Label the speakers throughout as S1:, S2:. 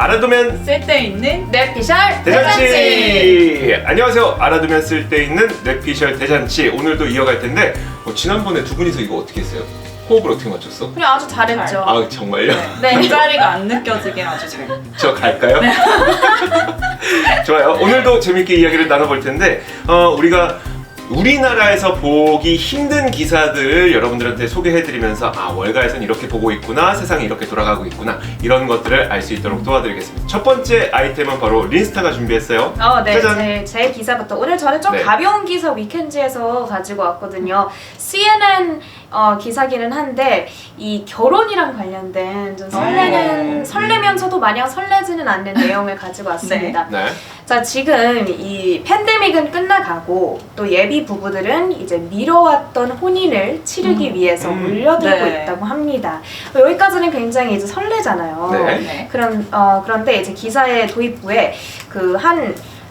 S1: 알아두면
S2: 쓸데있는
S3: 뇌피셜
S1: 대잔치! 안녕하세요. 알아두면 쓸데있는 뇌피셜 대잔치. 오늘도 이어갈 텐데 지난번에 두 분이서 이거 어떻게 했어요? 호흡을 어떻게 맞췄어?
S3: 그냥 아주 잘했죠.
S1: 아 정말요?
S3: 네.
S2: 빈자리가 안 느껴지게 아주 잘.
S1: 저 갈까요? 좋아요. 오늘도 재밌게 이야기를 나눠볼 텐데 우리가 우리나라에서 보기 힘든 기사들을 여러분들한테 소개해드리면서 월가에선 이렇게 보고 있구나, 세상이 이렇게 돌아가고 있구나, 이런 것들을 알 수 있도록 도와드리겠습니다. 첫 번째 아이템은 바로 린스타가 준비했어요.
S3: 네.
S1: 짜잔.
S3: 제 기사부터. 오늘 저는 좀
S1: 네.
S3: 가벼운 기사 위켄즈에서 가지고 왔거든요. CNN 기사기는 한데 이 결혼이랑 관련된 좀 설레면서도 마냥 설레지는 않는 내용을 가지고 왔습니다.
S1: 네.
S3: 자, 지금 이 팬데믹은 끝나가고 또 예비 부부들은 이제 미뤄왔던 혼인을 치르기 위해서 몰려들고
S2: 네.
S3: 있다고 합니다. 여기까지는 굉장히 이제 설레잖아요.
S1: 네.
S3: 그런데 이제 기사의 도입부에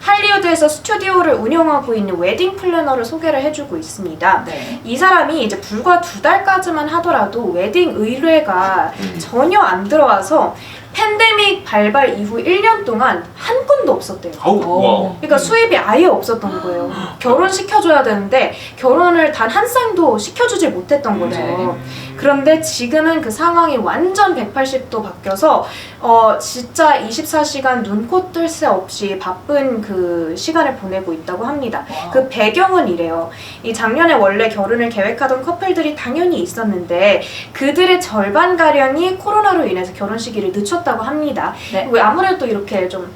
S3: 할리우드에서 스튜디오를 운영하고 있는 웨딩 플래너를 소개를 해주고 있습니다.
S2: 네.
S3: 이 사람이 이제 불과 2달까지만 하더라도 웨딩 의뢰가 전혀 안 들어와서 팬데믹 발발 이후 1년 동안 한 건도 없었대요.
S1: 와.
S3: 그러니까 수입이 아예 없었던 거예요. 결혼시켜줘야 되는데 결혼을 단 한 쌍도 시켜주지 못했던 거죠.
S2: 네.
S3: 그런데 지금은 그 상황이 완전 180도 바뀌어서 진짜 24시간 눈코 뜰 새 없이 바쁜 그 시간을 보내고 있다고 합니다.
S2: 와.
S3: 그 배경은 이래요. 이 작년에 원래 결혼을 계획하던 커플들이 당연히 있었는데 그들의 절반가량이 코로나로 인해서 결혼 시기를 늦췄다고 합니다.
S2: 네.
S3: 왜 아무래도 이렇게 좀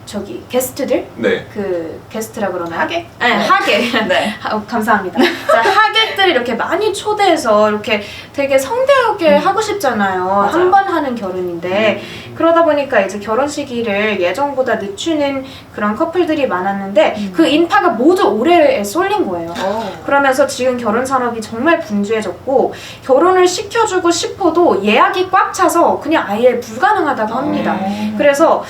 S3: 저기 게스트들?
S1: 네.
S3: 그 게스트라 그러나요?
S2: 하객?
S3: 네,
S2: 네.
S3: 하객.
S2: 네.
S3: 감사합니다. 자, 하객들 이렇게 많이 초대해서 이렇게 되게 성대하게 하고 싶잖아요.
S2: 맞아요.
S3: 한 번 하는 결혼인데 그러다 보니까 이제 결혼 시기를 예정보다 늦추는 그런 커플들이 많았는데 그 인파가 모두 올해에 쏠린 거예요. 그러면서 지금 결혼 산업이 정말 분주해졌고 결혼을 시켜주고 싶어도 예약이 꽉 차서 그냥 아예 불가능하다고 합니다. 그래서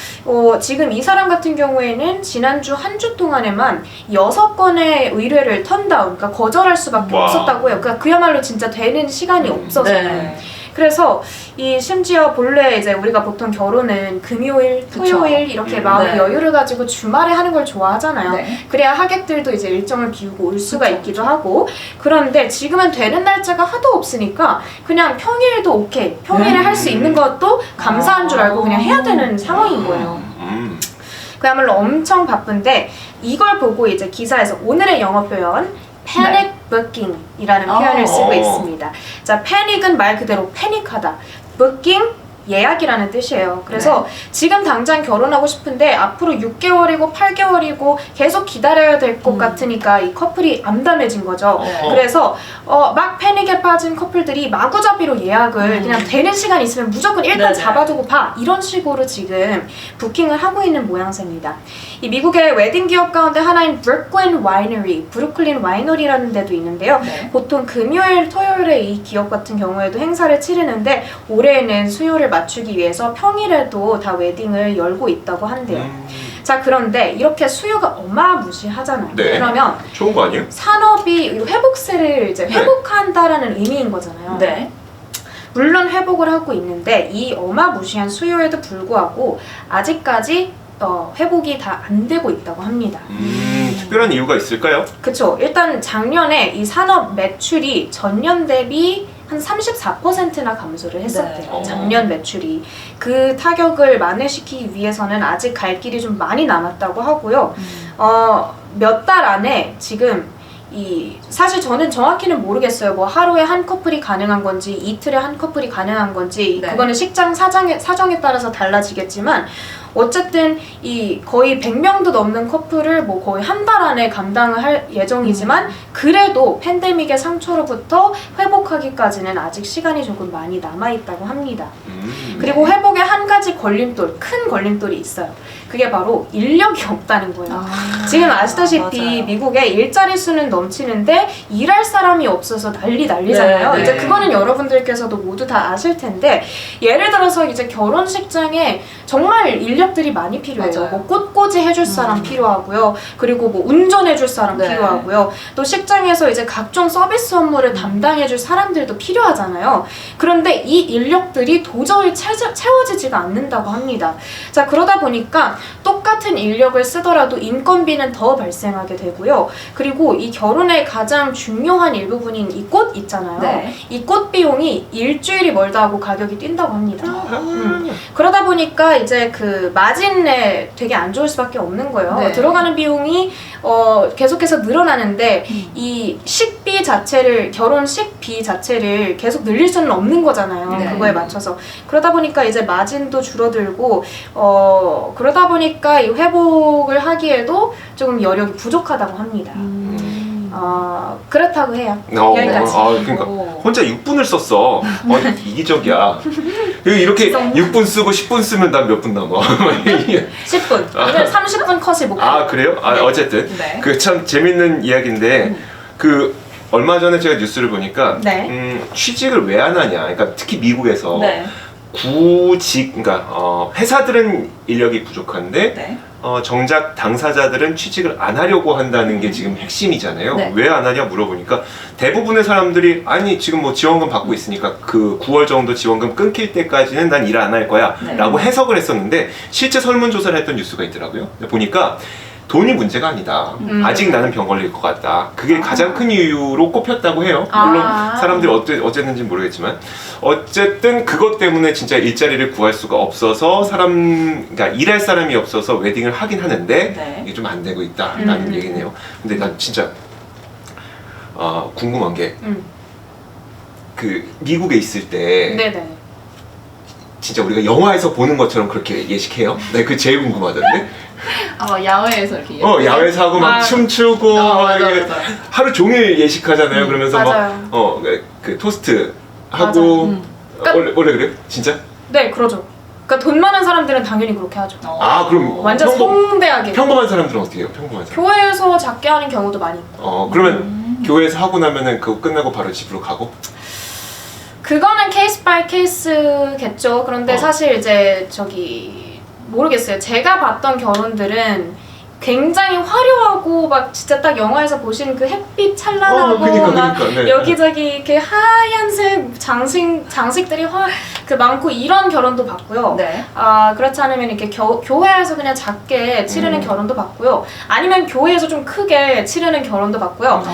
S3: 지금 이 사람 같은 경우에는 지난주 한 주 동안에만 6건의 의뢰를 턴다운, 그러니까 거절할 수밖에
S1: 와.
S3: 없었다고 해요. 그러니까 그야말로 진짜 되는 시간이 없어서요.
S2: 네.
S3: 그래서 이 심지어 본래 이제 우리가 보통 결혼은 금요일,
S2: 그쵸.
S3: 토요일 이렇게 마음의
S2: 네.
S3: 여유를 가지고 주말에 하는 걸 좋아하잖아요.
S2: 네.
S3: 그래야 하객들도 이제 일정을 비우고 올 수가
S2: 그쵸.
S3: 있기도 하고. 그런데 지금은 되는 날짜가 하도 없으니까 그냥 평일도 오케이, 평일에 할 수 있는 것도 감사한 줄 알고 그냥 해야 되는 상황인 거예요. 그야말로 엄청 바쁜데 이걸 보고 이제 기사에서 오늘의 영어 표현 panic booking이라는 표현을 쓰고 있습니다. 자, panic은 말 그대로 패닉하다. booking 예약이라는 뜻이에요. 그래서 지금 당장 결혼하고 싶은데 앞으로 6개월이고 8개월이고 계속 기다려야 될 것 같으니까 이 커플이 암담해진 거죠. 그래서 막 패닉에 빠진 커플들이 마구잡이로 예약을 그냥 되는 시간 있으면 무조건 일단
S2: 네네.
S3: 잡아두고 봐. 이런 식으로 지금 부킹을 하고 있는 모양새입니다. 이 미국의 웨딩 기업 가운데 하나인 브루클린 와이너리라는 데도 있는데요.
S2: 네.
S3: 보통 금요일, 토요일에 이 기업 같은 경우에도 행사를 치르는데 올해에는 수요를 맞추기 위해서 평일에도 다 웨딩을 열고 있다고 한대요. 자, 그런데 이렇게 수요가 어마무시하잖아요.
S1: 네.
S3: 그러면
S1: 좋은 거 아니에요?
S3: 산업이 회복세를 이제
S1: 네.
S3: 회복한다라는 의미인 거잖아요.
S2: 네.
S3: 물론 회복을 하고 있는데 이 어마무시한 수요에도 불구하고 아직까지 회복이 다 안 되고 있다고 합니다.
S1: 특별한 이유가 있을까요?
S3: 그쵸. 일단 작년에 이 산업 매출이 전년 대비 한 34%나 감소를 했었대요.
S1: 네.
S3: 작년 매출이. 그 타격을 만회시키기 위해서는 아직 갈 길이 좀 많이 남았다고 하고요. 몇 달 안에 지금 사실 저는 정확히는 모르겠어요. 뭐 하루에 한 커플이 가능한 건지 이틀에 한 커플이 가능한 건지
S2: 네.
S3: 그거는 식장 사정에 따라서 달라지겠지만 어쨌든 거의 100명도 넘는 커플을 뭐 거의 한 달 안에 감당을 할 예정이지만 그래도 팬데믹의 상처로부터 회복하기까지는 아직 시간이 조금 많이 남아있다고 합니다. 그리고 회복에 한 가지 큰 걸림돌이 있어요. 그게 바로 인력이 없다는 거예요. 지금 아시다시피
S2: 맞아요.
S3: 미국에 일자리 수는 넘치는데 일할 사람이 없어서 난리잖아요.
S2: 네,
S3: 이제
S2: 네.
S3: 그거는 여러분들께서도 모두 다 아실 텐데 예를 들어서 이제 결혼식장에 정말 인력들이 많이 필요해요.
S2: 맞아요.
S3: 뭐 꽃꽂이 해줄 사람 필요하고요. 그리고 뭐 운전해줄 사람
S2: 네.
S3: 필요하고요. 또 식장에서 이제 각종 서비스 업무를 담당해줄 사람들도 필요하잖아요. 그런데 이 인력들이 도저히 채워지지 채워지지가 않는다고 합니다. 자, 그러다 보니까 똑같은 인력을 쓰더라도 인건비는 더 발생하게 되고요. 그리고 이 결혼의 가장 중요한 일부분인 이 꽃 있잖아요.
S2: 네.
S3: 이 꽃 비용이 일주일이 멀다 하고 가격이 뛴다고 합니다. 그러다 보니까 이제 그 마진에 되게 안 좋을 수밖에 없는 거예요.
S2: 네.
S3: 들어가는 비용이 계속해서 늘어나는데 이 식비 자체를 결혼식비 자체를 계속 늘릴 수는 없는 거잖아요.
S2: 네.
S3: 그거에 맞춰서 그러다 보니까 이제 마진도 줄어들고 그러다 보니까 이 회복을 하기에도 조금 여력이 부족하다고 합니다. 그렇다고 해요. 여기까지.
S1: 그러니까 혼자 6분을 썼어. 이기적이야. 이렇게 6분 쓰고 10분 쓰면 난 몇 분 남아.
S3: 10분. 오늘 30분 컷이 목표.
S1: 아 그래요? 어쨌든
S2: 네.
S1: 그 참 재밌는 이야기인데 그 얼마 전에 제가 뉴스를 보니까
S3: 네.
S1: 취직을 왜 안 하냐. 그러니까 특히 미국에서
S2: 네.
S1: 그러니까 회사들은 인력이 부족한데
S2: 네.
S1: 정작 당사자들은 취직을 안 하려고 한다는 게 지금 핵심이잖아요.
S2: 네.
S1: 왜 안 하냐 물어보니까 대부분의 사람들이 아니 지금 뭐 지원금 받고 있으니까 그 9월 정도 지원금 끊길 때까지는 난 일 안 할 거야
S2: 네.
S1: 라고 해석을 했었는데 실제 설문조사를 했던 뉴스가 있더라고요. 근데 보니까 돈이 문제가 아니다. 아직 나는 병 걸릴 것 같다. 그게 가장 큰 이유로 꼽혔다고 해요. 물론 사람들이 어쨌는지 모르겠지만 어쨌든 그것 때문에 진짜 일자리를 구할 수가 없어서 그러니까 일할 사람이 없어서 웨딩을 하긴 하는데
S2: 네.
S1: 이게 좀 안 되고 있다라는 얘기네요. 근데 난 진짜 궁금한 게 그 미국에 있을 때
S3: 네네.
S1: 진짜 우리가 영화에서 보는 것처럼 그렇게 예식해요? 나 그게 제일 궁금하던데.
S2: 야외에서 이렇게
S1: 야외에서 하고 막 춤추고 막
S2: 맞아,
S1: 이렇게
S2: 맞아.
S1: 하루 종일 예식하잖아요. 그러면서
S3: 맞아요.
S1: 막 그 토스트 하고 원래 그래요? 진짜?
S3: 네, 그러죠. 그러니까 돈 많은 사람들은 당연히 그렇게 하죠.
S1: 그럼
S3: 완전 성대하게.
S1: 평범한 사람들은 어떻게 해요? 평범한 사람.
S3: 교회에서 작게 하는 경우도 많이 있고.
S1: 그러면 교회에서 하고 나면은 그거 끝나고 바로 집으로 가고?
S3: 그거는 케이스 바이 케이스겠죠. 그런데 사실 이제 모르겠어요. 제가 봤던 결혼들은 굉장히 화려하고 막 진짜 딱 영화에서 보시는 그 햇빛 찬란하고 막
S1: 네.
S3: 여기저기 이렇게 하얀색 장식들이 많고 이런 결혼도 봤고요.
S2: 네.
S3: 그렇지 않으면 이렇게 교회에서 그냥 작게 치르는 결혼도 봤고요. 아니면 교회에서 좀 크게 치르는 결혼도 봤고요.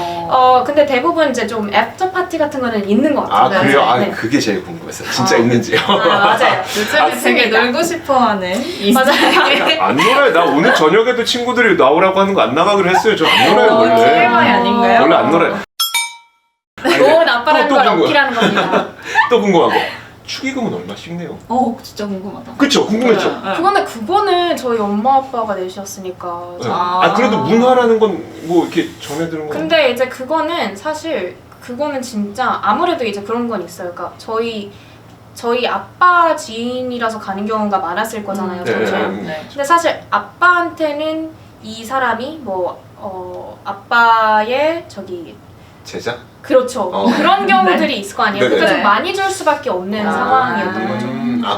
S3: 근데 대부분 이제 좀 애프터 파티 같은 거는 있는 것 같아요.
S1: 그래요?
S3: 네.
S1: 그게 제일 궁금했어요. 진짜 있는지요?
S3: 맞아요.
S2: 요즘에 되게 놀고 싶어하는
S3: 맞아요.
S1: 안 놀아요. 나 오늘 저녁에도 친구들이 나오라고 하는 거 안 나가기로 했어요. 저 안 놀아요 원래.
S2: TMI 아닌가요?
S1: 원래 안 놀아요.
S3: 좋은 아빠라는
S1: 또
S3: 걸
S1: 궁금해.
S3: 어필하는 겁니다.
S1: 또 궁금한 거. 축의금은 얼마씩 내요?
S2: 진짜 궁금하다.
S1: 그쵸? 궁금했죠?
S3: 그거는 저희 엄마 아빠가 내셨으니까.
S1: 그래도 문화라는 건 뭐 이렇게 전해 들은 건.
S3: 근데 이제 그거는 진짜 아무래도 이제 그런 건 있어요. 그러니까 저희 아빠 지인이라서 가는 경우가 많았을 거잖아요. 저처럼.
S2: 네.
S3: 근데 사실 아빠한테는 이 사람이 아빠의
S1: 제자?
S3: 그렇죠. 그런 경우들이
S2: 네.
S3: 있을 거 아니에요.
S1: 네네.
S3: 그러니까 좀
S2: 네.
S3: 많이 줄 수밖에 없는 상황이었던 거죠.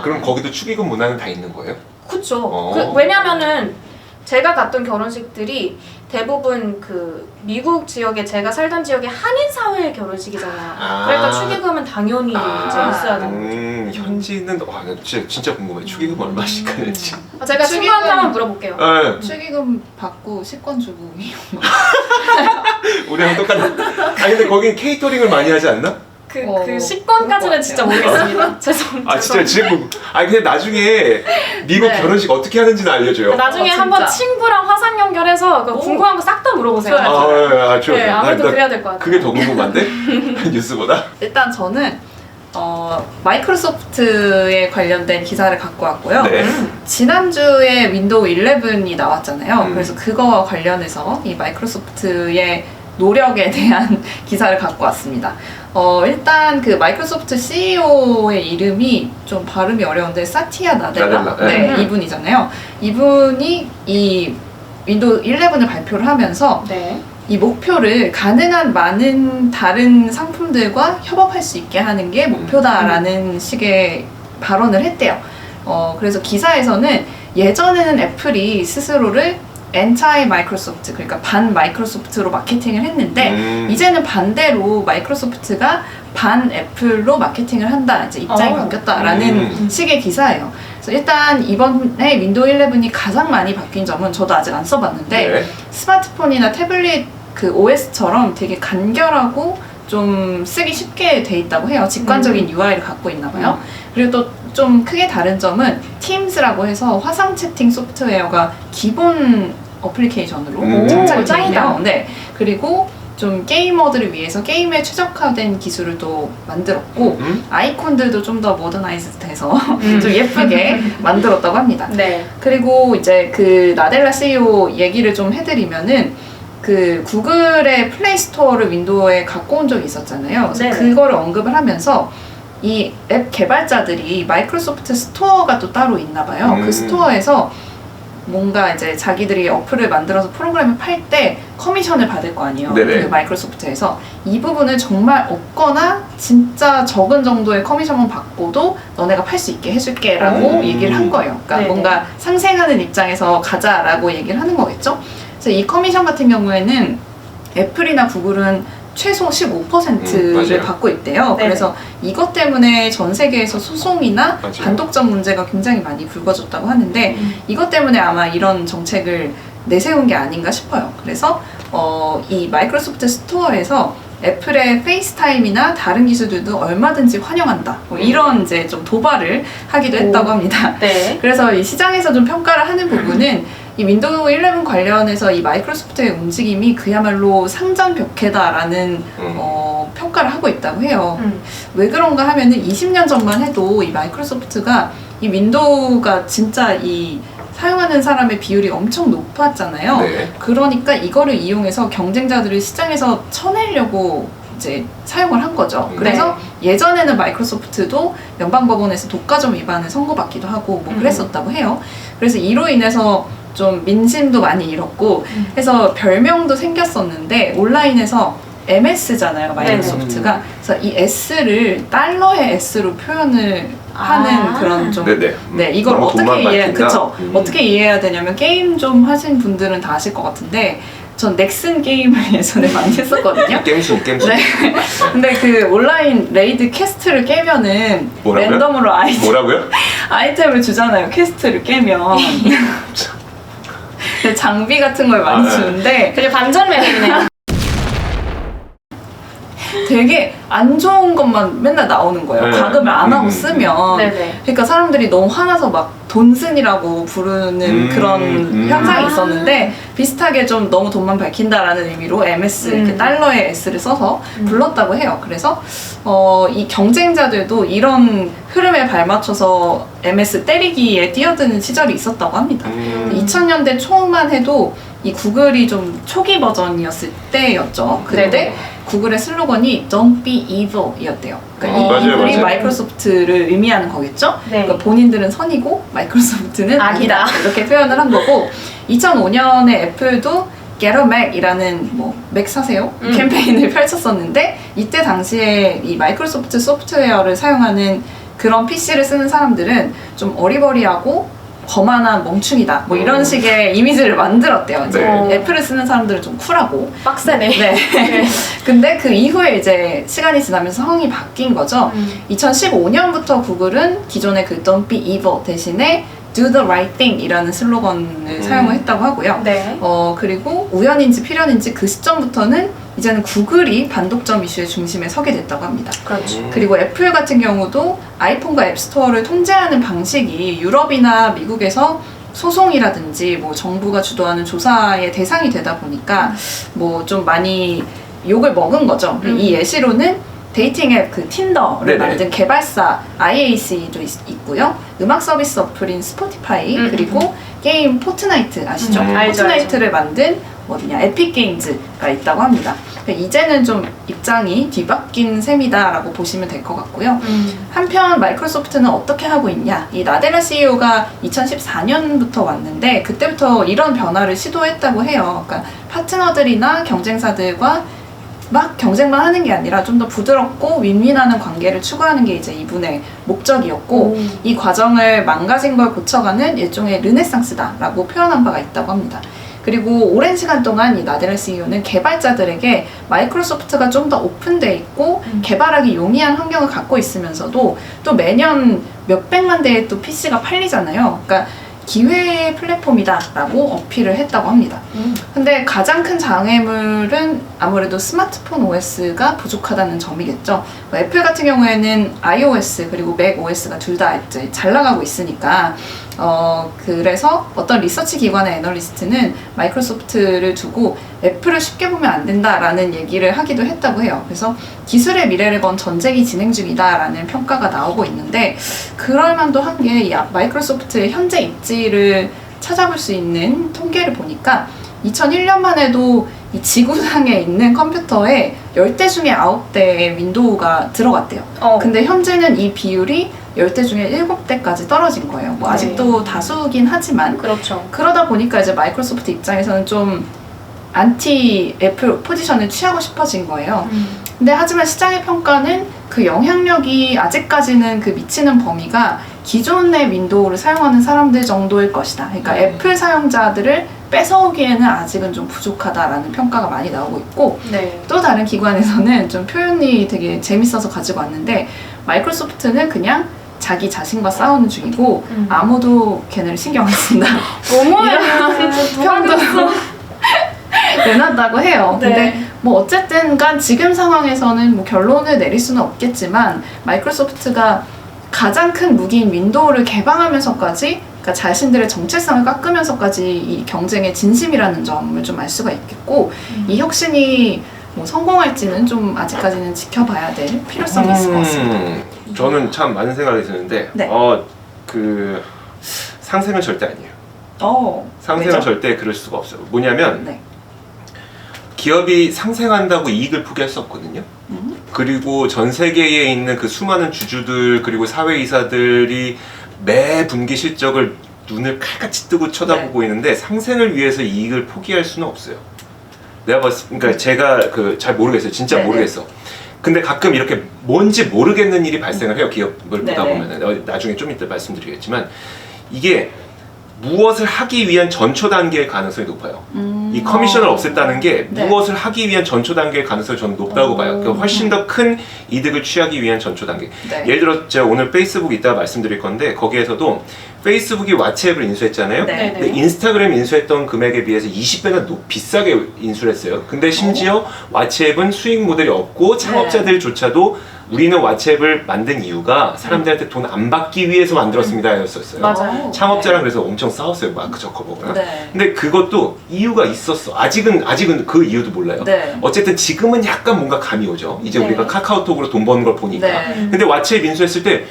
S1: 그럼 거기도 축의금 문화는 다 있는 거예요?
S3: 그쵸. 왜냐면은 제가 갔던 결혼식들이 대부분 그 미국 지역에 제가 살던 지역의 한인 사회 결혼식이잖아요. 그러니까 축의금은 당연히 이제 있어야 되는 거죠.
S1: 현지는 나 진짜 궁금해. 축의금 얼마씩 하는지.
S3: 제가 친구한테 한번 물어볼게요.
S1: 네.
S2: 축의금 받고 식권 주고
S1: 우리랑 똑같네. 근데 거긴 케이터링을 많이 하지 않나?
S3: 그 식권까지는 진짜 모르겠습니다. 죄송합니다.
S1: 진짜 지금 근데 나중에 미국
S2: 네.
S1: 결혼식 어떻게 하는지는 알려줘요.
S3: 나중에
S2: 진짜.
S3: 한번 친구랑 화상 연결해서 궁금한 거 싹 다 물어보세요.
S1: 좋아요.
S3: 네, 아무래도 그래야 될 것 같아요.
S1: 그게 더 궁금한데? 뉴스보다?
S2: 일단 저는 마이크로소프트에 관련된 기사를 갖고 왔고요.
S1: 네.
S2: 지난주에 윈도우 11이 나왔잖아요. 그래서 그거와 관련해서 이 마이크로소프트의 노력에 대한 기사를 갖고 왔습니다. 일단 그 마이크로소프트 CEO의 이름이 좀 발음이 어려운데 사티아 나델라? 네, 이분이잖아요. 이분이 이 윈도우 11을 발표를 하면서 이 목표를 가능한 많은 다른 상품들과 협업할 수 있게 하는 게 목표다라는 식의 발언을 했대요. 그래서 기사에서는 예전에는 애플이 스스로를 엔타이 마이크로소프트, 그러니까 반 마이크로소프트로 마케팅을 했는데 이제는 반대로 마이크로소프트가 반 애플로 마케팅을 한다, 이제 입장이 바뀌었다라는 식의 기사예요. 그래서 일단 이번에 윈도우 11이 가장 많이 바뀐 점은 저도 아직 안 써봤는데
S1: 네.
S2: 스마트폰이나 태블릿 그 OS처럼 되게 간결하고 좀 쓰기 쉽게 돼 있다고 해요. 직관적인 UI를 갖고 있나 봐요. 그리고 또 좀 크게 다른 점은 Teams라고 해서 화상 채팅 소프트웨어가 기본 어플리케이션으로 장착이 되어 있네요. 네. 그리고 좀 게이머들을 위해서 게임에 최적화된 기술을 또 만들었고 아이콘들도 좀 더 모더나이즈 돼서 좀 예쁘게 만들었다고 합니다.
S3: 네.
S2: 그리고 이제 그 나델라 CEO 얘기를 좀 해드리면은 그 구글의 플레이 스토어를 윈도우에 갖고 온 적이 있었잖아요. 그래서
S3: 네네.
S2: 그거를 언급을 하면서 이 앱 개발자들이 마이크로소프트 스토어가 또 따로 있나 봐요. 그 스토어에서 뭔가 이제 자기들이 어플을 만들어서 프로그램을 팔 때 커미션을 받을 거 아니에요.
S1: 네네.
S2: 그 마이크로소프트에서 이 부분을 정말 없거나 진짜 적은 정도의 커미션만 받고도 너네가 팔 수 있게 해줄게라고 얘기를 한 거예요. 그러니까
S3: 네네.
S2: 뭔가 상생하는 입장에서 가자라고 얘기를 하는 거겠죠. 그래서 이 커미션 같은 경우에는 애플이나 구글은 최소 15%를
S1: 맞아요.
S2: 받고 있대요.
S3: 네네.
S2: 그래서 이것 때문에 전 세계에서 소송이나
S1: 맞아요.
S2: 반독점 문제가 굉장히 많이 불거졌다고 하는데 이것 때문에 아마 이런 정책을 내세운 게 아닌가 싶어요. 그래서 이 마이크로소프트 스토어에서 애플의 페이스타임이나 다른 기술들도 얼마든지 환영한다. 뭐 이런 이제 좀 도발을 하기도 했다고 합니다.
S3: 네.
S2: 그래서 이 시장에서 좀 평가를 하는 부분은 이 윈도우 11 관련해서 이 마이크로소프트의 움직임이 그야말로 상전벽해다라는 평가를 하고 있다고 해요. 왜 그런가 하면은 20년 전만 해도 이 마이크로소프트가 이 윈도우가 진짜 이 사용하는 사람의 비율이 엄청 높았잖아요.
S1: 네.
S2: 그러니까 이거를 이용해서 경쟁자들을 시장에서 쳐내려고 이제 사용을 한 거죠. 그래서 예전에는 마이크로소프트도 연방법원에서 독과점 위반을 선고받기도 하고 뭐 그랬었다고 해요. 그래서 이로 인해서 좀 민심도 많이 잃었고 해서 별명도 생겼었는데 온라인에서 MS잖아요, 마이크로소프트가. 그래서 이 S를 달러의 S로 표현을 하는 그런 좀
S1: 네네.
S2: 네, 이걸
S1: 너무
S2: 어떻게
S1: 돈만
S2: 이해,
S1: 밝힌다?
S2: 그쵸? 어떻게 이해해야 되냐면 게임 좀 하신 분들은 다 아실 것 같은데 전 넥슨 게임을 예전에 많이 했었거든요.
S1: 겜신.
S2: 네. 근데 그 온라인 레이드 퀘스트를 깨면은
S1: 뭐라고요?
S2: 랜덤으로
S1: 뭐라고요?
S2: 아이템을 주잖아요. 퀘스트를 깨면. 근데 장비 같은 걸 많이
S1: 네.
S2: 주는데
S3: 되게 반전 매력이네요.
S2: 되게 안 좋은 것만 맨날 나오는 거예요.
S1: 네.
S2: 과금을 안 하고 쓰면.
S3: 네네.
S2: 그러니까 사람들이 너무 화나서 막 돈슨이라고 부르는 그런 현상이 있었는데 비슷하게 좀 너무 돈만 밝힌다라는 의미로 MS 이렇게 달러의 S를 써서 불렀다고 해요. 그래서 이 경쟁자들도 이런 흐름에 발맞춰서 MS 때리기에 뛰어드는 시절이 있었다고 합니다. 2000년대 초만 해도 이 구글이 좀 초기 버전이었을 때였죠. 그때
S3: 네네.
S2: 구글의 슬로건이 Don't be evil 이었대요. 그러니까 이
S1: 맞아요,
S2: 이글이
S1: 맞아요.
S2: 마이크로소프트를 의미하는 거겠죠?
S3: 네.
S2: 그러니까 본인들은 선이고 마이크로소프트는
S3: 악이다.
S2: 악이다. 이렇게 표현을 한 거고 2005년에 애플도 Get a Mac이라는 뭐 맥 사세요 캠페인을 펼쳤었는데 이때 당시에 이 마이크로소프트 소프트웨어를 사용하는 그런 PC를 쓰는 사람들은 좀 어리버리하고 거만한 멍충이다. 뭐 이런 식의 이미지를 만들었대요. 이제
S1: 네.
S2: 애플을 쓰는 사람들은 좀 쿨하고.
S3: 빡세네.
S2: 네. 근데 그 이후에 이제 시간이 지나면서 상황이 바뀐 거죠. 2015년부터 구글은 기존의 그 Don't be evil 대신에 Do the right thing 이라는 슬로건을 사용을 했다고 하고요.
S3: 네.
S2: 그리고 우연인지 필연인지 그 시점부터는 이제는 구글이 반독점 이슈의 중심에 서게 됐다고 합니다.
S3: 그렇죠.
S2: 그리고 애플 같은 경우도 아이폰과 앱스토어를 통제하는 방식이 유럽이나 미국에서 소송이라든지 뭐 정부가 주도하는 조사의 대상이 되다 보니까 뭐 좀 많이 욕을 먹은 거죠. 이 예시로는 데이팅 앱 그 틴더를
S1: 네네.
S2: 만든 개발사 IAC도 있고요. 음악 서비스 어플인 스포티파이 그리고 게임 포트나이트 아시죠?
S3: 알죠,
S2: 포트나이트를 만든 어디냐 에픽 게임즈가 있다고 합니다. 그러니까 이제는 좀 입장이 뒤바뀐 셈이다라고 보시면 될 것 같고요. 한편 마이크로소프트는 어떻게 하고 있냐? 이 나델라 CEO가 2014년부터 왔는데 그때부터 이런 변화를 시도했다고 해요. 그러니까 파트너들이나 경쟁사들과 막 경쟁만 하는 게 아니라 좀 더 부드럽고 윈윈하는 관계를 추구하는 게 이제 이분의 목적이었고 이 과정을 망가진 걸 고쳐가는 일종의 르네상스다라고 표현한 바가 있다고 합니다. 그리고 오랜 시간 동안 이 나델라 CEO는 개발자들에게 마이크로소프트가 좀 더 오픈돼 있고 개발하기 용이한 환경을 갖고 있으면서도 또 매년 몇백만 대의 또 PC가 팔리잖아요. 그러니까 기회의 플랫폼이다라고 어필을 했다고 합니다. 근데 가장 큰 장애물은 아무래도 스마트폰 OS가 부족하다는 점이겠죠. 애플 같은 경우에는 iOS 그리고 맥 OS가 둘 다 이제 잘 나가고 있으니까 그래서 어떤 리서치 기관의 애널리스트는 마이크로소프트를 두고 애플을 쉽게 보면 안 된다라는 얘기를 하기도 했다고 해요. 그래서 기술의 미래를 건 전쟁이 진행 중이다라는 평가가 나오고 있는데 그럴 만도 한 게 이 마이크로소프트의 현재 입지를 찾아볼 수 있는 통계를 보니까 2001년만 해도 이 지구상에 있는 컴퓨터에 10대 중에 9대의 윈도우가 들어갔대요. 근데 현재는 이 비율이 10대 중에 7대까지 떨어진 거예요. 뭐 아직도 다수긴 하지만
S3: 그렇죠.
S2: 그러다 보니까 이제 마이크로소프트 입장에서는 좀 안티 애플 포지션을 취하고 싶어진 거예요. 근데 하지만 시장의 평가는 그 영향력이 아직까지는 그 미치는 범위가 기존의 윈도우를 사용하는 사람들 정도일 것이다. 그러니까 애플 사용자들을 뺏어오기에는 아직은 좀 부족하다라는 평가가 많이 나오고 있고
S3: 네.
S2: 또 다른 기관에서는 좀 표현이 되게 재밌어서 가지고 왔는데 마이크로소프트는 그냥 자기 자신과 싸우는 중이고 아무도 걔네를 신경 안 쓴다.
S3: 어머나
S2: 평도 내놨다고 해요.
S3: 네.
S2: 근데 뭐 어쨌든 간 지금 상황에서는 뭐 결론을 내릴 수는 없겠지만 마이크로소프트가 가장 큰 무기인 윈도우를 개방하면서까지 그러니까 자신들의 정체성을 깎으면서까지 이 경쟁의 진심이라는 점을 좀 알 수가 있겠고 이 혁신이 뭐 성공할지는 좀 아직까지는 지켜봐야 될 필요성이 있을 것 같습니다.
S1: 저는 참 많은 생각이 드는데
S2: 네.
S1: 그 상생은 절대 아니에요. 상생은
S2: 왜죠?
S1: 절대 그럴 수가 없어요. 뭐냐면
S2: 네.
S1: 기업이 상생한다고 이익을 포기할 수 없거든요. 그리고 전 세계에 있는 그 수많은 주주들 그리고 사회이사들이 매 분기 실적을 눈을 칼같이 뜨고 쳐다보고 있는데 상생을 위해서 이익을 포기할 수는 없어요. 내가 그러니까 제가 잘 모르겠어요. 진짜
S2: 네네.
S1: 모르겠어. 근데 가끔 이렇게 뭔지 모르겠는 일이 발생을 해요. 기업을 보다
S2: 네네.
S1: 보면은 나중에 좀 이따 말씀드리겠지만 이게 무엇을 하기 위한 전초 단계의 가능성이 높아요. 이 커미션을 없앴다는 게
S2: 네.
S1: 무엇을 하기 위한 전초 단계의 가능성이 저는 높다고 봐요. 그러니까 훨씬 더 큰 이득을 취하기 위한 전초 단계.
S2: 네.
S1: 예를 들어 제가 오늘 페이스북 이따가 말씀드릴 건데 거기에서도 페이스북이 왓츠앱을 인수했잖아요.
S2: 네.
S1: 근데 인스타그램 인수했던 금액에 비해서 20배나 비싸게 인수를 했어요. 근데 심지어 왓츠앱은 수익 모델이 없고 창업자들조차도 우리는 왓츠앱을 만든 이유가 사람들한테 돈 안 받기 위해서 만들었습니다 였었어요.
S3: 맞아요.
S1: 창업자랑 그래서 엄청 싸웠어요. 마크 저커버그랑.
S2: 네.
S1: 근데 그것도 이유가 있었어. 아직은 그 이유도 몰라요.
S2: 네.
S1: 어쨌든 지금은 약간 뭔가 감이 오죠. 이제
S3: 네.
S1: 우리가 카카오톡으로 돈 버는 걸 보니까.
S2: 네.
S1: 근데 왓츠앱 인수했을 때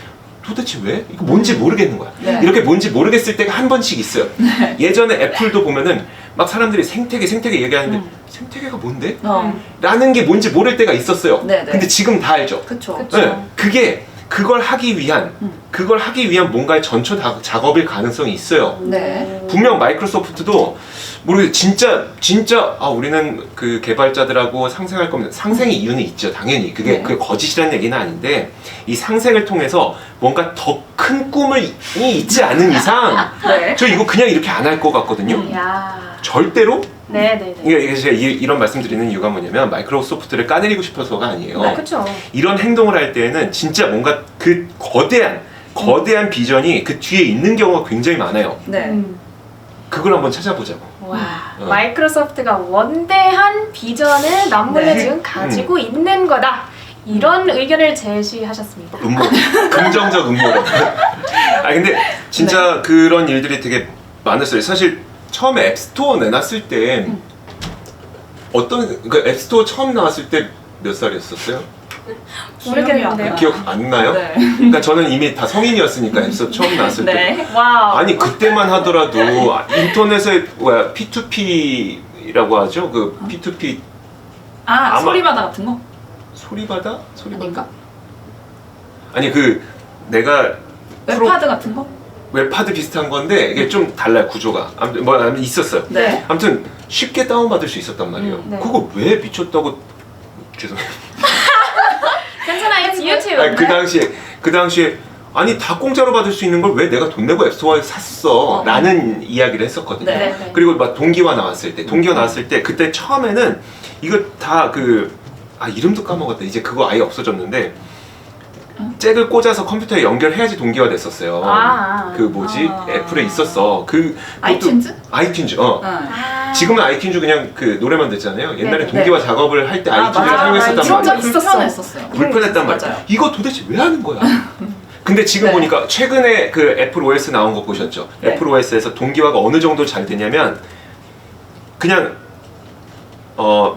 S1: 도대체 왜? 이거 뭔지 모르겠는 거야.
S2: 네.
S1: 이렇게 뭔지 모르겠을 때가 한 번씩 있어요. 예전에 애플도 보면은 막 사람들이 생태계 얘기하는데 생태계가 뭔데? 라는 게 뭔지 모를 때가 있었어요.
S2: 네, 네.
S1: 근데 지금 다 알죠.
S2: 그쵸.
S3: 그쵸.
S1: 그게 그걸 하기 위한 뭔가의 전초 작업일 가능성이 있어요.
S2: 네.
S1: 분명 마이크로소프트도 모르겠어요. 진짜 우리는 그 개발자들하고 상생할 겁니다. 상생의 이유는 있죠. 당연히 그게 거짓이라는 얘기는 아닌데 이 상생을 통해서 뭔가 더 큰 꿈이 있지 않은 이상
S2: 네.
S1: 저 이거 그냥 이렇게 안 할 것 같거든요.
S3: 야.
S1: 절대로.
S3: 네네네.
S1: 이게 제가 이런 말씀드리는 이유가 뭐냐면 마이크로소프트를 까내리고 싶어서가 아니에요.
S3: 그렇죠.
S1: 이런 행동을 할 때에는 진짜 뭔가 그 거대한 비전이 그 뒤에 있는 경우가 굉장히 많아요.
S2: 네.
S1: 그걸 한번 찾아보자고.
S3: 와, 마이크로소프트가 원대한 비전을 남물래
S2: 네.
S3: 지금 가지고 있는 거다. 이런 의견을 제시하셨습니다.
S1: 긍정적 음모론. 근데 진짜 그런 일들이 되게 많았어요. 사실 처음에 앱스토어 내놨을 때 그 앱스토어 처음 나왔을 때 몇 살이었었어요?
S3: 모르겠는데요.
S1: 기억 안 나요?
S2: 네.
S1: 그러니까 저는 이미 다 성인이었으니까 앱스토어 처음 나왔을 때.
S2: 네.
S3: 와우.
S1: 아니 그때만 하더라도 인터넷에 P2P라고 하죠. 그 P2P 아마-
S2: 소리바다 같은 거?
S1: 소리바다?
S2: 아닌가?
S1: 아니 그 내가
S2: 웹하드 같은 거?
S1: 웹하드 비슷한 건데 이게 좀 달라요 구조가. 아무튼 뭐 있었어요.
S2: 네.
S1: 아무튼 쉽게 다운받을 수 있었단 말이에요.
S3: 네.
S1: 그거 왜 미쳤다고 죄송해요.
S3: 괜찮아요. 유튜브.
S1: 아니, 그 당시에 아니 다 공짜로 받을 수 있는 걸 왜 내가 돈 내고 앱스토어에 샀어? 라는 이야기를 했었거든요.
S2: 네.
S3: 네.
S1: 그리고 막 동기화 나왔을 때 그때 처음에는 이거 다 이름도 까먹었다. 이제 그거 아예 없어졌는데 잭을 꽂아서 컴퓨터에 연결해야지 동기화 됐었어요. 그 뭐지? 애플에 있었어. 그것도
S2: 아이튠즈?
S1: 아이튠즈.
S2: 응.
S1: 지금은 아이튠즈 그냥 그 노래만 듣잖아요. 옛날에
S3: 네.
S1: 동기화 작업을 할 때 아이튠즈를
S2: 맞아.
S1: 사용했었단
S3: 진짜
S1: 말이에요.
S2: 불편했었어요.
S1: 불편했단 말이에요.
S2: 맞아요.
S1: 이거 도대체 왜 하는 거야? 근데 지금
S2: 네.
S1: 보니까 최근에 그 애플 OS 나온 거 보셨죠?
S2: 네.
S1: 애플 OS에서 동기화가 어느 정도 잘 되냐면 그냥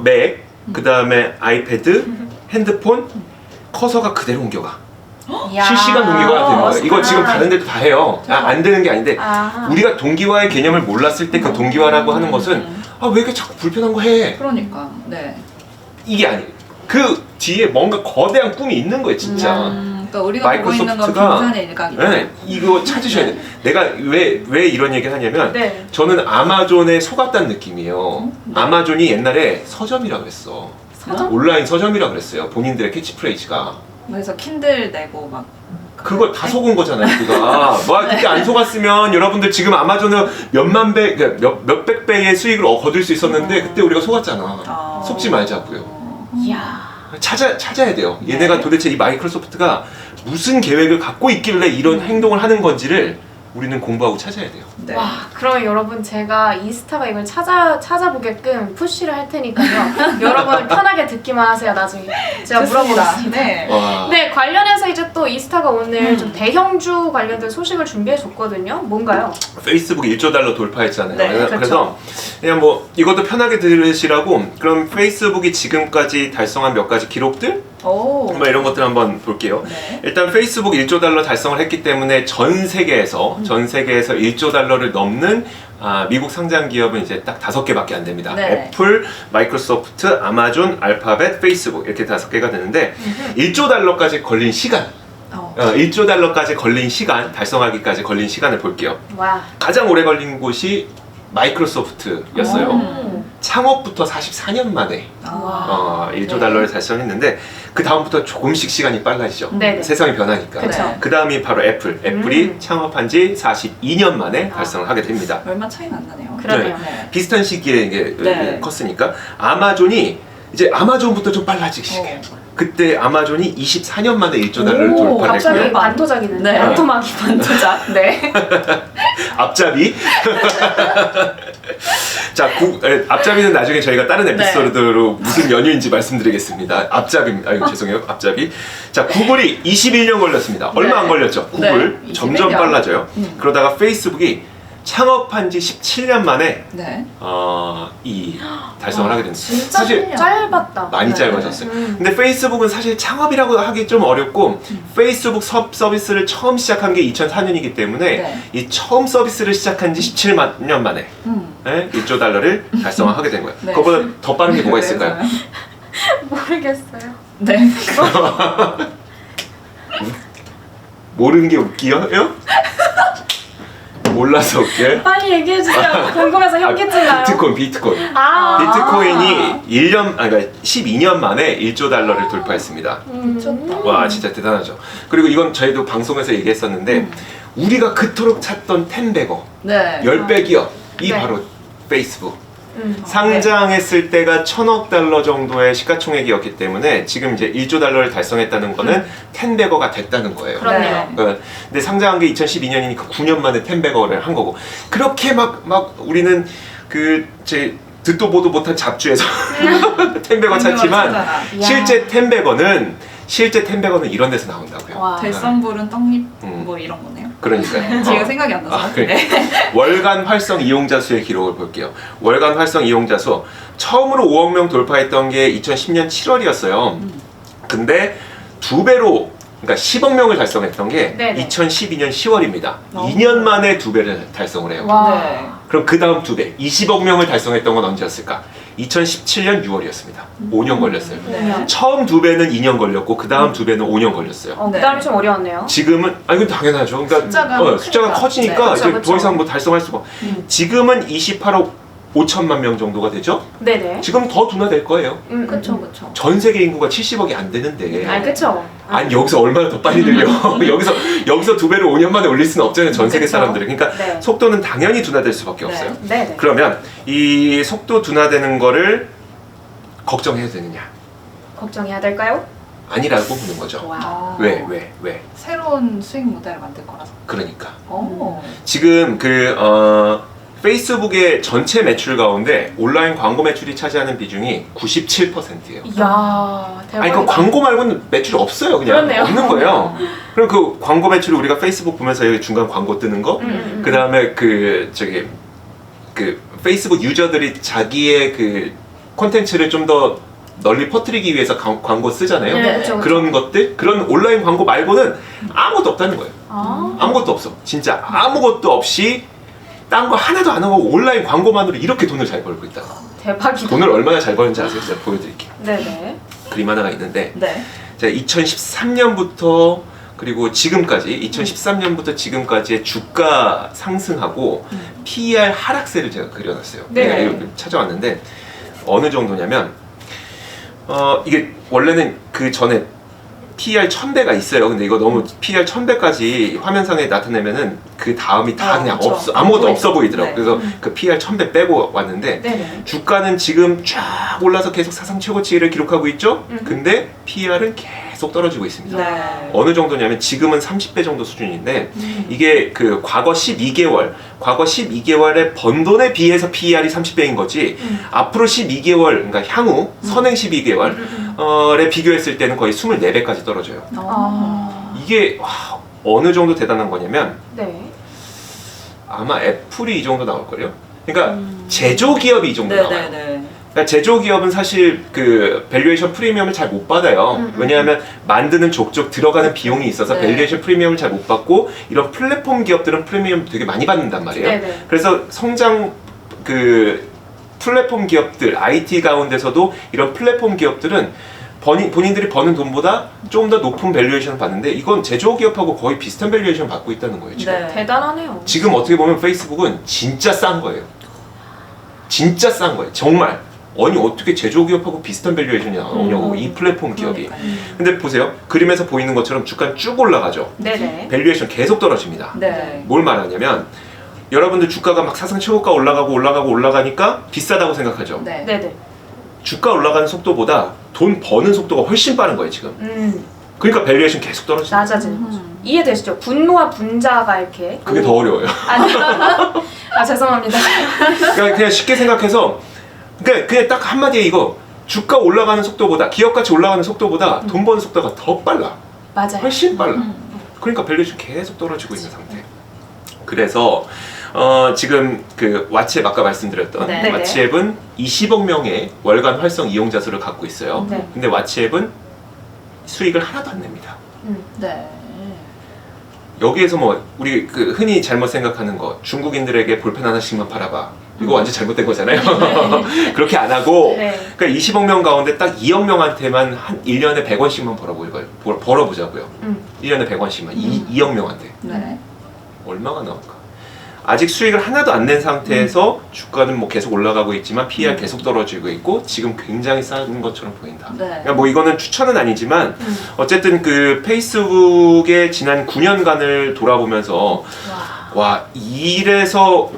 S1: 맥, 그 다음에 아이패드, 핸드폰, 커서가 그대로 옮겨가.
S3: 이야.
S1: 실시간 동기화가 되는 거예요. 이거
S3: 멋있다.
S1: 지금 다른 데도 다 해요. 안 되는 게 아닌데 우리가 동기화의 개념을 몰랐을 때 그 동기화라고 하는 것은 왜 이렇게 자꾸 불편한 거 해?
S2: 그러니까 네.
S1: 이게 아니에요. 그 뒤에 뭔가 거대한 꿈이 있는 거예요, 진짜.
S2: 그러니까 우리가 보고 있는 건
S1: 마이크로소프트가
S2: 빈산의 일각이다.
S1: 네, 이거 찾으셔야 돼요. 내가 왜 이런 얘기를 하냐면
S3: 네.
S1: 저는 아마존에 속았다는 느낌이에요.
S2: 네.
S1: 아마존이 옛날에 서점이라고 했어.
S3: 서점?
S1: 온라인 서점이라고 그랬어요. 본인들의 캐치프레이즈가.
S2: 그래서 킨들 내고 막
S1: 그걸 다 속은 거잖아요, 우리가. 그때 안 속았으면 여러분들 지금 아마존은 몇만 배, 몇백 배의 수익을 거둘 수 있었는데 그때 우리가 속았잖아. 속지 말자고요.
S3: 이야.
S1: 찾아야 돼요.
S2: 네.
S1: 얘네가 도대체 이 마이크로소프트가 무슨 계획을 갖고 있길래 이런 행동을 하는 건지를 우리는 공부하고 찾아야 돼요.
S2: 네.
S3: 와, 그럼 여러분 제가 이스타가 이걸 찾아보게끔 푸시를 할 테니까요. 여러분 편하게 듣기만 하세요. 나중에 제가
S2: 좋습니다.
S3: 물어보겠습니다.
S2: 네.
S1: 와.
S3: 네, 관련해서 이제 또 이스타가 오늘 좀 대형주 관련된 소식을 준비해 줬거든요. 뭔가요?
S1: 페이스북 1조 달러 돌파했잖아요.
S2: 네,
S3: 그렇죠.
S1: 그래서 그냥 뭐 이것도 편하게 들으시라고 그럼 페이스북이 지금까지 달성한 몇 가지 기록들?
S2: 오.
S1: 뭐 이런 것들 한번 볼게요.
S2: 네.
S1: 일단 페이스북 1조 달러 달성을 했기 때문에 전 세계에서 1조 달러를 넘는 미국 상장 기업은 이제 딱 5개밖에 안 됩니다.
S2: 네.
S1: 애플, 마이크로소프트, 아마존, 알파벳, 페이스북 이렇게 5개가 되는데 1조 달러까지 걸린 시간 1조 달러까지 걸린 시간, 달성하기까지 걸린 시간을 볼게요.
S3: 와.
S1: 가장 오래 걸린 곳이 마이크로소프트였어요.
S3: 오.
S1: 창업부터 44년 만에
S3: 와.
S1: 1조
S3: 네.
S1: 달러를 달성했는데 그 다음부터 조금씩 시간이 빨라지죠.
S3: 네.
S1: 세상이 변하니까.
S3: 그쵸.
S1: 그 다음이 바로 애플이 창업한 지 42년 만에 달성을 하게 됩니다.
S2: 얼마 차이가 안 나네요.
S3: 그러네요.
S2: 네.
S1: 비슷한 시기에 이게
S2: 네.
S1: 컸으니까 아마존이 이제 아마존부터 좀 빨라지기 시작해요. 그때 아마존이 24년 만에 1조 달러를
S2: 오,
S1: 돌파를
S3: 갑자기
S1: 했고요.
S3: 반토작이네.
S2: 네.
S3: 반토막이.
S2: 반도작. 네.
S1: 앞잡이. 자, 앞잡이는 나중에 저희가 다른 에피소드로 무슨 연유인지 말씀드리겠습니다. 아이고 죄송해요. 앞잡이. 자, 구글이 21년 걸렸습니다. 얼마 안 걸렸죠? 구글
S2: 네,
S1: 점점
S2: 21년.
S1: 빨라져요. 그러다가 페이스북이 창업한 지 17년 만에
S2: 네.
S1: 이 달성을 하게 됐습니다.
S3: 진짜
S1: 사실
S3: 짧았다.
S1: 많이
S2: 네.
S1: 짧아졌어요. 근데 페이스북은 사실 창업이라고 하기 좀 어렵고 페이스북 서비스를 처음 시작한 게 2004년이기 때문에
S2: 네.
S1: 이 처음 서비스를 시작한 지 17년 만에 1조 달러를 달성하게 된 거예요.
S2: 네.
S1: 그거보다 더 빠른 게 뭐가 있을까요?
S3: 모르겠어요.
S2: 네.
S1: 모르는 게 웃기요? 몰라서 웃겨?
S3: 빨리 얘기해주세요. 궁금해서 현기증 나요.
S1: 비트코인.
S3: 아.
S1: 비트코인이 그러니까 12년 만에 1조 달러를 돌파했습니다.
S2: 미쳤다.
S1: 와, 진짜 대단하죠. 그리고 이건 저희도 방송에서 얘기했었는데 우리가 그토록 찾던 10배거,
S2: 네.
S1: 10배 기업이
S3: 네.
S1: 바로 페이스북. 상장했을 때가 1,000억 달러 정도의 시가총액이었기 때문에 지금 이제 1조 달러를 달성했다는 거는 10배거가 됐다는 거예요.
S3: 그렇네요.
S1: 근데 상장한 게 2012년이니까 9년 만에 10배거를 한 거고 그렇게 막 우리는 제 듣도 보도 못한 잡주에서 10배거 찾지만
S2: 찾아라.
S1: 실제 10배거는 이런 데서 나온다고요.
S3: 와.
S2: 들성불은 떡잎 뭐 이런 거네요.
S1: 그러니까요.
S2: 지금 생각이 안 나서.
S1: 그러니까. 월간 활성 이용자 수의 기록을 볼게요. 월간 활성 이용자 수 처음으로 5억 명 돌파했던 게 2010년 7월이었어요. 근데 2배로 그러니까 10억 명을 달성했던 게
S3: 네네.
S1: 2012년 10월입니다. 2년 만에 2배를 달성을 해요.
S3: 와.
S2: 네.
S1: 그럼 그 다음 2배, 20억 명을 달성했던 건 언제였을까? 2017년 6월이었습니다. 5년 걸렸어요.
S2: 네.
S1: 처음 2배는 2년 걸렸고 그 다음 2배는 5년 걸렸어요.
S3: 그 다음이 좀 어려웠네요.
S1: 지금은 이건 당연하죠. 그러니까
S2: 숫자가
S1: 숫자가
S2: 크니까.
S1: 커지니까
S3: 네,
S1: 이제
S3: 그쵸, 그쵸.
S1: 더 이상 뭐 달성할 수가. 지금은 28억 5천만 명 정도가 되죠?
S3: 네네.
S1: 지금 더 둔화될 거예요.
S2: 그쵸, 그쵸.
S1: 전 세계 인구가 70억이 안 되는데.
S3: 아, 그쵸.
S1: 아니 여기서 얼마나 더 빨리 늘려? 여기서 두 배를 5년 만에 올릴 수는 없잖아요. 전 세계
S3: 그쵸.
S1: 사람들은. 그러니까
S3: 네.
S1: 속도는 당연히 둔화될 수밖에
S2: 네.
S1: 없어요.
S3: 네네.
S1: 그러면 이 속도 둔화되는 거를 걱정해야 되느냐?
S3: 걱정해야 될까요?
S1: 아니라고 보는 거죠.
S3: 와.
S1: 왜?
S2: 새로운 수익 모델을 만들 거라서.
S1: 그러니까
S2: 음.
S1: 지금 페이스북의 전체 매출 가운데 온라인 광고 매출이 차지하는 비중이 97%예요.
S3: 이야, 대박이다.
S1: 아니 그 광고 말고는 매출이 없어요. 그냥
S3: 그렇네요.
S1: 없는 거예요. 그럼 그 광고 매출을 우리가 페이스북 보면서 여기 중간 광고 뜨는 거, 그 다음에 그 페이스북 유저들이 자기의 그 콘텐츠를 좀 더 널리 퍼뜨리기 위해서 광고 쓰잖아요.
S3: 네, 그쵸, 그쵸.
S1: 그런 것들, 그런 온라인 광고 말고는 아무것도 없다는 거예요.
S3: 아.
S1: 아무것도 없어. 진짜 아무것도 없이 딴 거 하나도 안 하고 온라인 광고만으로 이렇게 돈을 잘 벌고 있다.
S3: 대박이다.
S1: 돈을 얼마나 잘 버는지 아세요? 제가 보여드릴게요.
S3: 네네.
S1: 그림 하나가 있는데
S2: 네.
S1: 제가 2013년부터 그리고 지금까지 2013년부터 지금까지의 주가 상승하고 PER 하락세를 제가 그려놨어요.
S3: 네.
S1: 내가 이렇게 찾아왔는데 어느 정도냐면 이게 원래는 그 전에 PER 1000배가 있어요. 근데 이거 너무 PER 1000배까지 화면상에 나타내면은 그 다음이 다 그냥
S2: 그쵸.
S1: 없어, 아무것도 없어 보이더라고.
S2: 네.
S1: 그래서 그 PER 1000배 빼고 왔는데
S3: 네네.
S1: 주가는 지금 쫙 올라서 계속 사상 최고치를 기록하고 있죠. 근데 PER은 계속 떨어지고 있습니다.
S2: 네.
S1: 어느 정도냐면 지금은 30배 정도 수준인데 이게 그 과거 12개월에 번 돈에 비해서 PER이 30배인 거지 앞으로 12개월 그러니까 향후 선행 12개월에 비교했을 때는 거의 24배까지 떨어져요.
S3: 아.
S1: 이게 어느 정도 대단한 거냐면
S3: 네.
S1: 아마 애플이 이 정도 나올걸요? 그러니까 제조기업이 이 정도 나와요.
S2: 네네네.
S1: 그러니까 제조기업은 사실 그 밸류에이션 프리미엄을 잘 못 받아요. 왜냐하면 만드는 족족 들어가는 비용이 있어서
S2: 네.
S1: 밸류에이션 프리미엄을 잘 못 받고 이런 플랫폼 기업들은 프리미엄 되게 많이 받는단 말이에요.
S3: 네네.
S1: 그래서 성장 그 플랫폼 기업들 IT 가운데서도 이런 플랫폼 기업들은 본인들이 버는 돈보다 좀 더 높은 밸류에이션을 받는데 이건 제조기업하고 거의 비슷한 밸류에이션 받고 있다는 거예요. 지금.
S2: 네.
S3: 대단하네요.
S1: 지금 어떻게 보면 페이스북은 진짜 싼 거예요. 진짜 싼 거예요. 정말. 아니 어떻게 제조기업하고 비슷한 밸류에이션이 나오냐고 이 플랫폼 기업이.
S2: 그러니까요.
S1: 근데 보세요. 그림에서 보이는 것처럼 주가는 쭉 올라가죠.
S3: 네네.
S1: 밸류에이션 계속 떨어집니다.
S2: 네.
S1: 뭘 말하냐면 여러분들 주가가 막 사상 최고가 올라가니까 비싸다고 생각하죠.
S2: 네.
S3: 네네.
S1: 주가 올라가는 속도보다 돈 버는 속도가 훨씬 빠른 거예요 지금. 그러니까 밸류에이션 계속 떨어지죠.
S3: 낮아지는 거죠. 이해되시죠? 분모와 분자가 이렇게.
S1: 그게 더 어려워요.
S3: 아 죄송합니다.
S1: 그러니까 그냥 쉽게 생각해서 그냥 딱 한마디에 이거 주가 올라가는 속도보다 기업 가치 올라가는 속도보다 돈 버는 속도가 더 빨라.
S3: 맞아요.
S1: 훨씬 빨라. 그러니까 밸류에이션 계속 떨어지고 있는 상태. 그래서 지금 그 왓츠앱 아까 말씀드렸던
S2: 네.
S1: 왓츠앱은 20억 명의 월간 활성 이용자 수를 갖고 있어요.
S3: 네.
S1: 근데 왓츠앱은 수익을 하나도 안 냅니다.
S2: 네.
S1: 여기에서 뭐 우리 그 흔히 잘못 생각하는 거 중국인들에게 볼펜 하나씩만 팔아봐. 이거 완전 잘못된 거잖아요. 그렇게 안 하고
S3: 네.
S1: 그러니까 20억 명 가운데 딱 2억 명한테만 한 1년에 100원씩만 벌어보자고요. 1년에 100원씩만 2억 명한테
S2: 네.
S1: 얼마가 나올까? 아직 수익을 하나도 안 낸 상태에서 주가는 뭐 계속 올라가고 있지만 PER 계속 떨어지고 있고 지금 굉장히 싼 것처럼 보인다.
S2: 네.
S1: 그러니까 뭐 이거는 추천은 아니지만 어쨌든 그 페이스북의 지난 9년간을 돌아보면서 와 이래서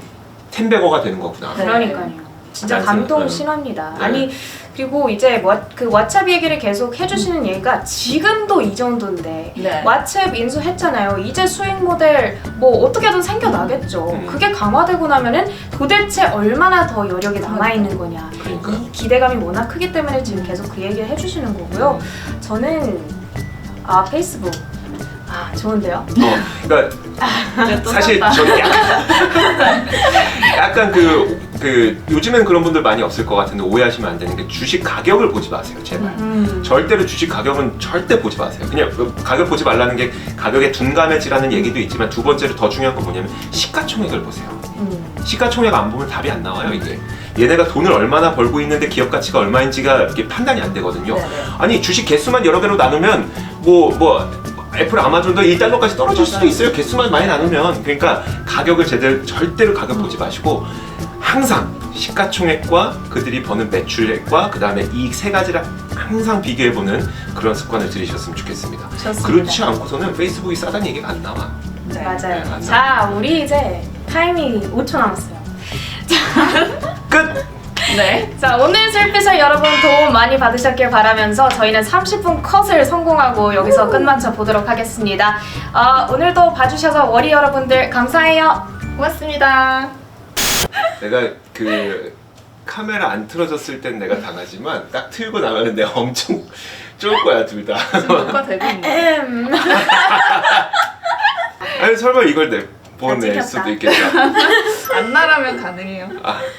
S1: 텐베거가 되는 거구나.
S2: 네.
S3: 그러니까요. 진짜
S1: 난
S3: 감동
S1: 생각-
S3: 신화입니다.
S1: 네.
S3: 아니 그리고 이제 그 왓츠앱 얘기를 계속 해주시는 얘기가 지금도 이 정도인데
S2: 네.
S3: 왓츠앱 인수했잖아요. 이제 수익 모델 뭐 어떻게든 생겨나겠죠. 그게 강화되고 나면은 도대체 얼마나 더 여력이 남아있는 거냐.
S1: 그러니까.
S3: 이 기대감이 워낙 크기 때문에 지금 계속 그 얘기를 해주시는 거고요. 저는 페이스북 좋은데요?
S1: 그러니까
S2: 이제 또
S1: 사실
S2: 샀다.
S1: 저는 약간 그 요즘엔 그런 분들 많이 없을 것 같은데 오해하시면 안 되는 게 주식 가격을 보지 마세요 제발. 절대로 주식 가격은 절대 보지 마세요. 그냥 가격 보지 말라는 게 가격에 둔감해지라는 얘기도 있지만 두 번째로 더 중요한 건 뭐냐면 시가총액을 보세요. 시가총액 안 보면 답이 안 나와요 이게. 얘네가 돈을 얼마나 벌고 있는데 기업 가치가 얼마인지가 이렇게 판단이 안 되거든요.
S2: 네네.
S1: 아니 주식 개수만 여러 개로 나누면 뭐 애플, 아마존도 1달러까지 떨어질 수도 있어요. 개수만 많이 나누면. 그러니까 가격을 절대로 가격 보지 마시고 항상 시가총액과 그들이 버는 매출액과 그 다음에 이익 세 가지를 항상 비교해보는 그런 습관을 들이셨으면 좋겠습니다.
S3: 좋습니다.
S1: 그렇지 않고서는 페이스북이 싸다는 얘기가 안 나와.
S2: 네.
S3: 맞아요.
S1: 맞아요.
S3: 자, 우리 이제 타임이 5초 남았어요.
S1: 끝!
S2: 네.
S3: 자, 오늘 슬피셜 여러분 도움 많이 받으셨길 바라면서 저희는 30분 컷을 성공하고 여기서 끝마쳐 보도록 하겠습니다. 오늘도 봐주셔서 워리 여러분들 감사해요.
S2: 고맙습니다.
S1: 내가 그 카메라 안 틀어졌을 땐 내가 당하지만 딱 틀고 나면 내가 엄청 쫄 거야 둘 다.
S2: 지금 녹화되고 있네.
S1: 아니 설마 이걸 내보낼
S3: 찍혔다.
S1: 수도 있겠다.
S2: 안 나라면 가능해요.
S1: 아,